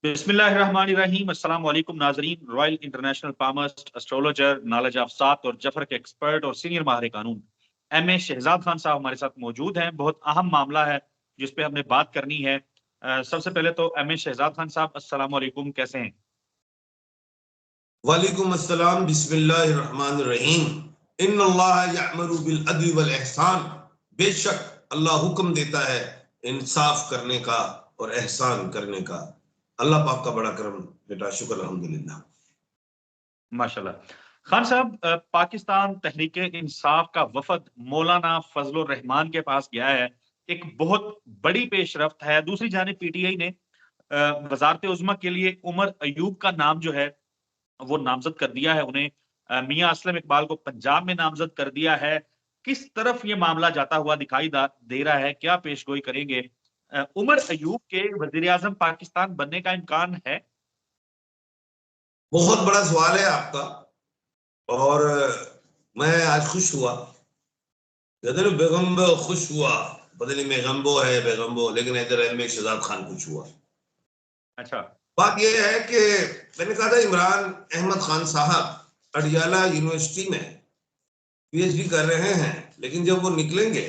बिस्मिल्लाहिर्रहमानिर्रहीम। अस्सलाम वालेकुम नाजरीन। Royal international palmist, astrologer, knowledge of सात और जफर के एक्सपर्ट और सीनियर माहिर कानून एम ए शहजाद खान साहब हमारे साथ मौजूद हैं। बहुत अहम मामला है जिस पे हमने बात करनी है। सबसे पहले तो एम ए शहजाद खान साहब, अस्सलाम वालेकुम, कैसे हैं? वालेकुम अस्सलाम। बिस्मिल्लाहिर्रहमानिर्रहीम। इन्नल्लाह यअमुरु बिल अदल वल एहसान। बेशक अल्लाह हुक्म देता है इंसाफ करने का और एहसान करने का। अल्लाह पाक का बड़ा करम बेटा, शुक्र अल्हम्दुलिल्लाह। माशाल्लाह। खान साहब, पाकिस्तान तहरीक इंसाफ का वफद मौलाना फजलुर रहमान के पास गया है। एक बहुत बड़ी पेशरफ्त है। दूसरी जानिब पीटीआई ने वजारत उज़्मा के लिए उमर अयूब का नाम जो है वो नामजद कर दिया है। उन्हें मियां असलम इकबाल को पंजाब में नामजद कर दिया है। किस तरफ ये मामला जाता हुआ दिखाई दे रहा है? क्या पेशगोई करेंगे? उमर अयूब के वजीर आजम पाकिस्तान बनने का इम्कान है? बहुत बड़ा सवाल है आपका, और मैं आज खुश हुआ। कहते ना बेगम्बो खुश हुआ, पता नहीं बेगम्बो है बेगम्बो, लेकिन इधर में शहजाद खान खुश हुआ। अच्छा। बात यह है कि मैंने कहा था इमरान अहमद खान साहब अडियाला यूनिवर्सिटी में पीएचडी कर रहे हैं, लेकिन जब वो निकलेंगे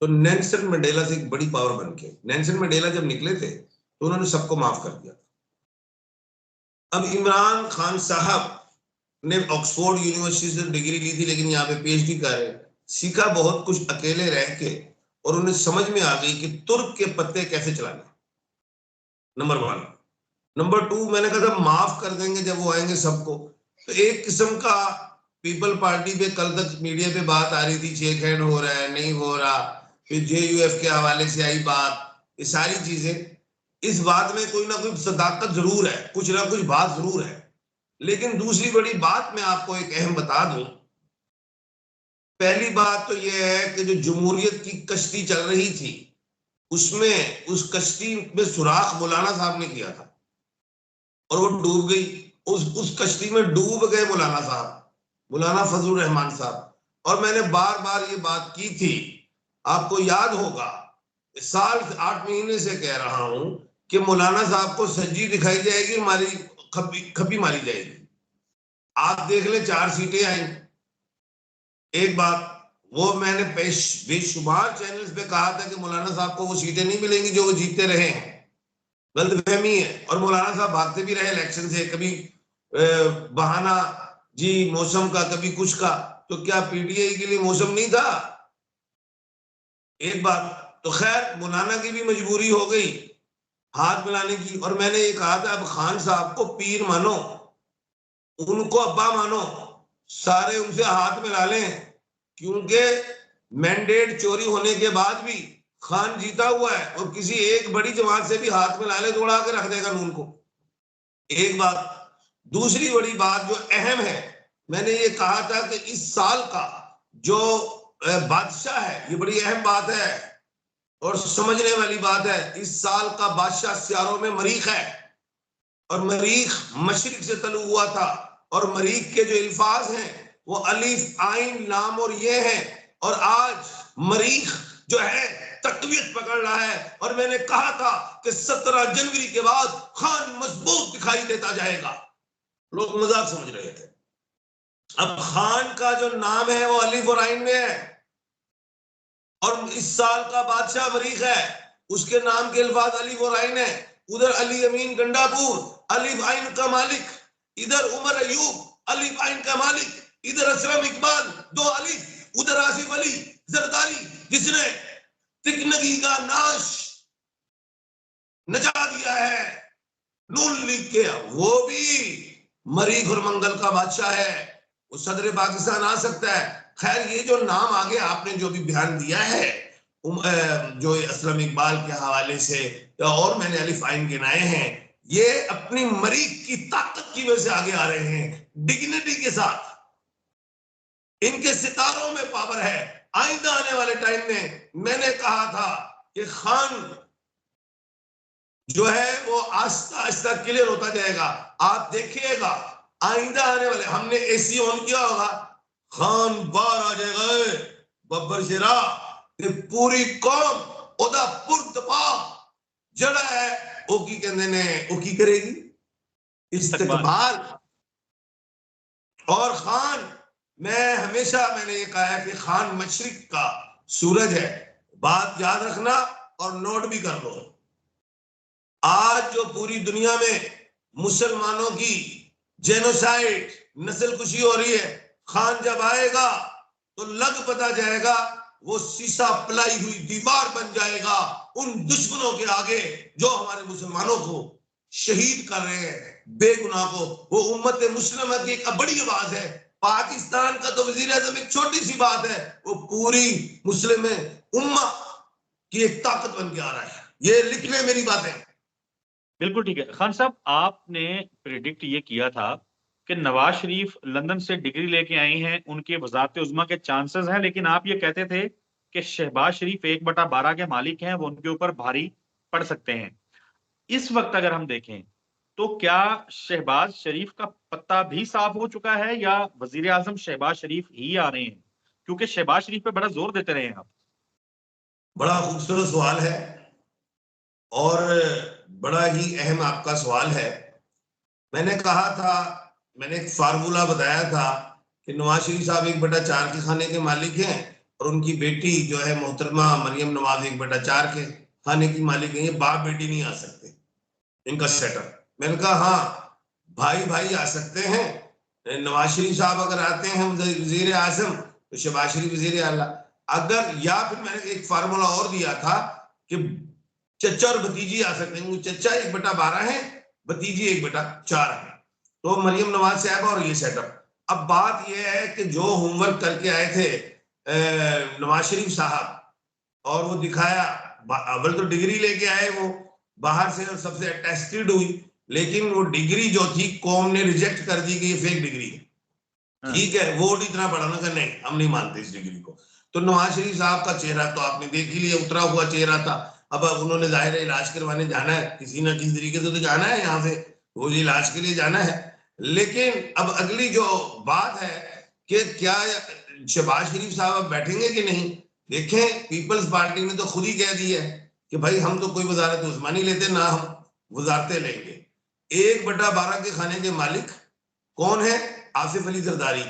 तो नेल्सन मंडेला से एक बड़ी पावर बन के, नेल्सन मंडेला जब निकले थे तो उन्होंने सबको माफ कर दिया। अब इमरान खान साहब ने ऑक्सफोर्ड यूनिवर्सिटी से डिग्री ली थी, लेकिन यहाँ पे पीएचडी कर रहे हैं। सीखा बहुत कुछ अकेले रह के, और उन्हें समझ में आ गई कि तुर्क के पत्ते कैसे चलाने। नंबर 1। नंबर 2, मैंने कहा था माफ कर देंगे जब वो आएंगे सबको। तो एक किस्म का पीपल पार्टी पे कल तक मीडिया पे बात आ रही थी, शेक हैंड हो रहा है नहीं हो रहा, फिर जेयूएफ के हवाले से आई बात, ये सारी चीजें। इस बात में कोई ना कोई सदाकत जरूर है, कुछ ना कुछ बात जरूर है। लेकिन दूसरी बड़ी बात मैं आपको एक अहम बता दूं। पहली बात तो यह है कि जो जमहूरियत की कश्ती चल रही थी, उसमें उस कश्ती में सुराख मौलाना साहब ने किया था और वो डूब गई। उस कश्ती में डूब गए मौलाना साहब, मौलाना फजलुर रहमान साहब। और मैंने बार बार ये बात की थी, आपको याद होगा, साल 8 महीने से कह रहा हूं कि मौलाना साहब को सज्जी दिखाई जाएगी, मारी खपी मारी जाएगी। आप देख ले 4 सीटें आई। एक बात वो मैंने बेशुमार चैनल्स पे कहा था कि मौलाना साहब को वो सीटें नहीं मिलेंगी जो वो जीतते रहे हैं, गलतफहमी है। और मौलाना साहब भागते भी रहे इलेक्शन से, कभी बहाना जी मौसम का, कभी कुछ का। तो क्या पीटीआई के लिए मौसम नहीं था? एक बात तो खैर मौलाना की भी मजबूरी हो गई हाथ मिलाने की। और मैंने ये कहा था अब खान साहब को पीर मानो, उनको अब्बा मानो, सारे उनसे हाथ मिला लें, क्योंकि मैंडेट चोरी होने के बाद भी खान जीता हुआ है, और किसी एक बड़ी जमात से भी हाथ मिला ले तो उड़ा के रख देगा नून को। एक बात। दूसरी बड़ी बात जो अहम है, मैंने ये कहा था कि इस साल का जो बादशाह है, ये बड़ी अहम बात है और समझने वाली बात है। इस साल का बादशाह सियारों में मरीख है, और मरीख मशरिक से तलु हुआ था, और मरीख के जो अल्फाज हैं वो अलिफ आइन लाम और ये हैं। और आज मरीख जो है तकवीत पकड़ रहा है, और मैंने कहा था कि 17 जनवरी के बाद खान मजबूत दिखाई देता जाएगा। लोग मजाक समझ रहे थे। अब खान का जो नाम है वो अलिफ और आइन में है, और इस साल का बादशाह मरीख है, उसके नाम के अल्फाज अलिफ और आइन है। उधर अली अमीन गंडापुर अलिफ आइन का मालिक, इधर उमर अयूब अलिफ आइन का मालिक, इधर असलम इकबाल 2 अलिफ, उधर आसिफ अली जरदारी जिसने तिकनगी का नाश नचा दिया है नून लीग के, वो भी मरीख और मंगल का बादशाह है, वो सदर पाकिस्तान आ सकता है। खैर ये जो नाम आगे आपने जो भी बयान दिया है जो असलम इकबाल के हवाले से, और मैंने अलिफ आइन गिनाए हैं, ये अपनी मरीख की ताकत की वजह से आगे आ रहे हैं, डिग्निटी के साथ। इनके सितारों में पावर है। आइंदा आने वाले टाइम में मैंने कहा था कि खान जो है वो आस्ता आस्ता क्लियर होता जाएगा। आप देखिएगा आइंदा आने वाले, हमने एसी ऑन किया होगा, खान बाहर आ जाएगा बब्बर शेरा, पूरी कौम ओदा पुरतपा जड़ा है ओ की कहते ने ओ की करेगी इस्तकबाल। और खान, मैंने ये कहा है कि खान मशरिक का सूरज है, बात याद रखना और नोट भी कर लो। आज जो पूरी दुनिया में मुसलमानों की जेनोसाइड, नस्ल कुशी हो रही है, खान जब आएगा तो लग पता जाएगा, वो शीशा पलाई हुई दीवार बन जाएगा उन दुश्मनों के आगे जो हमारे मुसलमानों को शहीद कर रहे हैं, बेगुनाह को। वो उम्मत मुस्लिमा की एक बड़ी आवाज है। पाकिस्तान का तो वजीर आजम एक छोटी सी बात है, वो पूरी मुस्लिम उम्मा की एक ताकत बन के आ रहा है। ये लिख ले मेरी बातें। बिल्कुल ठीक है खान साहब, आपने प्रिडिक्ट ये किया था कि नवाज शरीफ लंदन से डिग्री लेके आए हैं, उनके वजारत उज़्मा के चांसेस हैं, लेकिन आप ये कहते थे कि शहबाज शरीफ 1/12 के मालिक हैं, वो उनके ऊपर भारी पड़ सकते हैं। इस वक्त अगर हम देखें तो क्या शहबाज शरीफ का पत्ता भी साफ हो चुका है या वजीर आजम शहबाज शरीफ ही आ रहे हैं? क्योंकि शहबाज शरीफ पे बड़ा जोर देते रहे हैं आप। बड़ा खूबसूरत सवाल है और बड़ा ही अहम आपका सवाल है। मैंने कहा था, मैंने एक फार्मूला बताया था कि नवाज शरीफ साहब 1/4 के खाने के मालिक हैं और उनकी बेटी जो है मोहतरमा मरियम नवाज 1/4 के खाने की मालिक है। ये बाप बेटी नहीं आ सकते, इनका सेटअप। मैंने कहा हाँ, भाई भाई आ सकते हैं। नवाज शरीफ साहब अगर आते हैं वजीर आजम तो शहबाज शरीफ वजीर आला। अगर, या फिर मैंने एक फार्मूला और दिया था कि चचा और भतीजी आ सकते हैं। चचा 1/12 है, भतीजी 1/4 है, तो मरियम नवाज साहब और ये सेटअप। अब बात यह है कि जो होमवर्क करके आए थे नवाज शरीफ साहब, और वो दिखाया, अव्वल तो डिग्री लेके आए वो बाहर से और सबसे अटेस्टेड हुई, लेकिन वो डिग्री जो थी कौम ने रिजेक्ट कर दी कि ये फेक डिग्री है। ठीक है, वोट इतना बढ़ाना का नहीं, हम नहीं मानते इस डिग्री को। तो नवाज शरीफ साहब का चेहरा तो आपने देख ही लिया, उतरा हुआ चेहरा था। अब उन्होंने जाहिर है इलाज करवाने जाना है, किसी ना किसी तरीके से तो जाना है यहाँ से, वो इलाज के लिए जाना है। लेकिन अब अगली जो बात है कि क्या शहबाज शरीफ साहब अब बैठेंगे कि नहीं। देखें, पीपल्स पार्टी ने तो खुद ही कह दी है कि भाई हम तो कोई वजारत उस्मा नहीं लेते, ना हम वजारतें लेंगे। 1/12 के खाने के मालिक कौन है? आसिफ अली जरदारी।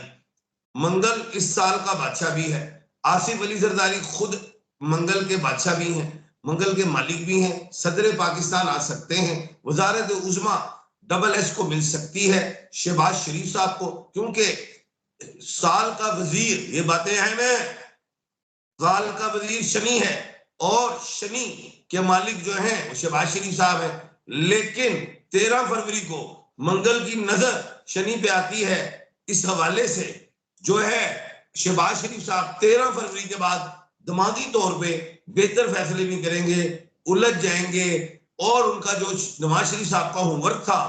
मंगल इस साल का बादशाह भी है। आसिफ अली जरदारी खुद मंगल के बादशाह भी हैं, मंगल के मालिक भी हैं। सदर पाकिस्तान आ सकते हैं, वजारत उज़्मा SS को मिल सकती है शहबाज शरीफ साहब को, क्योंकि साल का वजीर, ये बातें हैं में, साल का वजीर शनि है और शनि के मालिक जो हैं वो शहबाज शरीफ साहब है। लेकिन 13 फरवरी को मंगल की नजर शनि पे आती है। इस हवाले से जो है शहबाज शरीफ साहब 13 फरवरी के बाद दिमागी तौर पे बेहतर फैसले नहीं करेंगे, उलझ जाएंगे, और उनका जो नवाज शरीफ साहब का होमवर्क था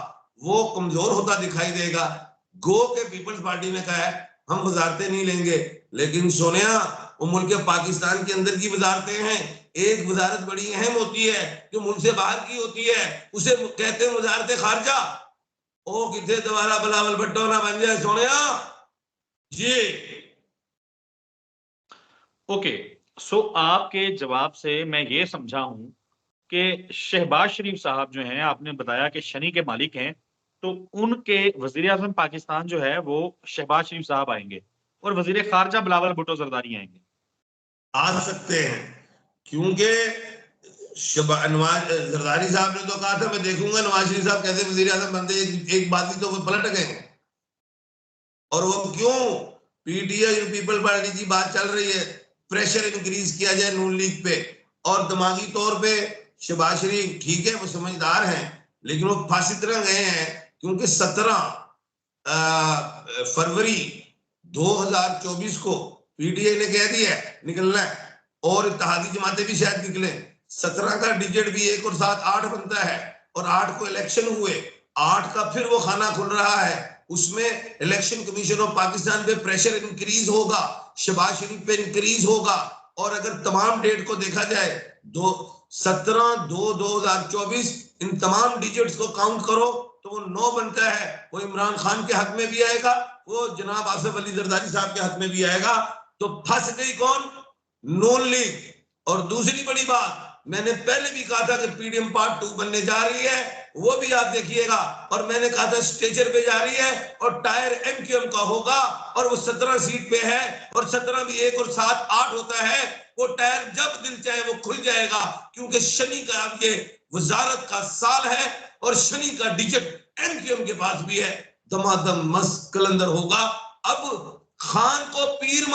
वो कमजोर होता दिखाई देगा। गो के पीपल्स पार्टी ने कहा है हम वजारतें नहीं लेंगे, लेकिन सोनिया, वो मुल्क पाकिस्तान के अंदर की वजारतें हैं। एक वजारत बड़ी अहम होती है जो मुल्क से बाहर की होती है, उसे कहते हैं वजारत खारजा। ओ कितने दोबारा बिलावल भट्टो ना बन जाए सोनिया जी। ओके, सो आपके जवाब से मैं ये समझा हूं कि शहबाज शरीफ साहब जो हैं, आपने बताया कि शनि के मालिक हैं, तो उनके वजीर आजम पाकिस्तान जो है वो शहबाज शरीफ साहब आएंगे और वजीर खारजा बिलावल भुट्टो जरदारी आएंगे। आ सकते हैं, क्योंकि नवाज जरदारी साहब ने तो कहा था मैं देखूंगा नवाज शरीफ साहब कैसे वजीर आजम बनते, एक बात ही तो वो पलट गए। और वो क्यों? PTI पीपल पार्टी की बात चल रही है, प्रेशर इंक्रीज किया जाए नून लीग पे, और दिमागी तौर पे शहबाज शरीफ ठीक है वो समझदार हैं, लेकिन वो फंस इतना गए हैं क्योंकि 17 फरवरी 2024 को PTI ने कह दिया है निकलना है, और इत्तेहादी जमातें भी शायद निकले। 17 का डिजिट भी 1 और 7 8 बनता है, और 8 को इलेक्शन हुए, 8 का फिर वो खाना खुल रहा है, उसमें इलेक्शन कमीशन ऑफ पाकिस्तान पे प्रेशर इंक्रीज होगा, शहबाज शरीफ पे इंक्रीज होगा। और अगर तमाम डेट को देखा जाए 17/2/2024 इन तमाम डिजिट्स को काउंट करो तो वो 9 बनता है। वो इमरान खान के हक में भी आएगा, वो जनाब आसिफ अली जरदारी साहब के हक में भी आएगा। तो फंस गई कौन? नून लीग। और दूसरी बड़ी बात, मैंने पहले भी कहा था कि पीडीएम पार्ट 2 बनने जा रही है, वो भी आप देखिएगा। और मैंने कहा था स्टेचर पे जा रही है और टायर एमक्यूएम का होगा और वो 17 सीट पे है और 17 भी 1 और 7 8 होता है। वो टायर जब दिल चाहे वो खुल जाएगा, क्योंकि शनि का अब ये वजारत का साल है और शनि का डिजिट एमक्यूएम के पास भी है। दमादम मस्त कलंदर होगा। अब खान को पीर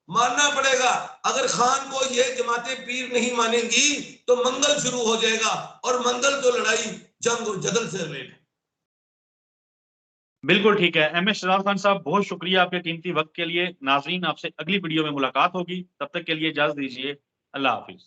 मानना पड़ेगा। अगर खान को ये जमातें पीर नहीं मानेंगी तो मंगल शुरू हो जाएगा, और मंगल तो लड़ाई जंग और जदल से रिलेटेड। बिल्कुल ठीक है। एम एस शहजाद खान साहब, बहुत शुक्रिया आपके कीमती वक्त के लिए। नाजरीन, आपसे अगली वीडियो में मुलाकात होगी, तब तक के लिए इजाजत दीजिए। अल्लाह हाफिज।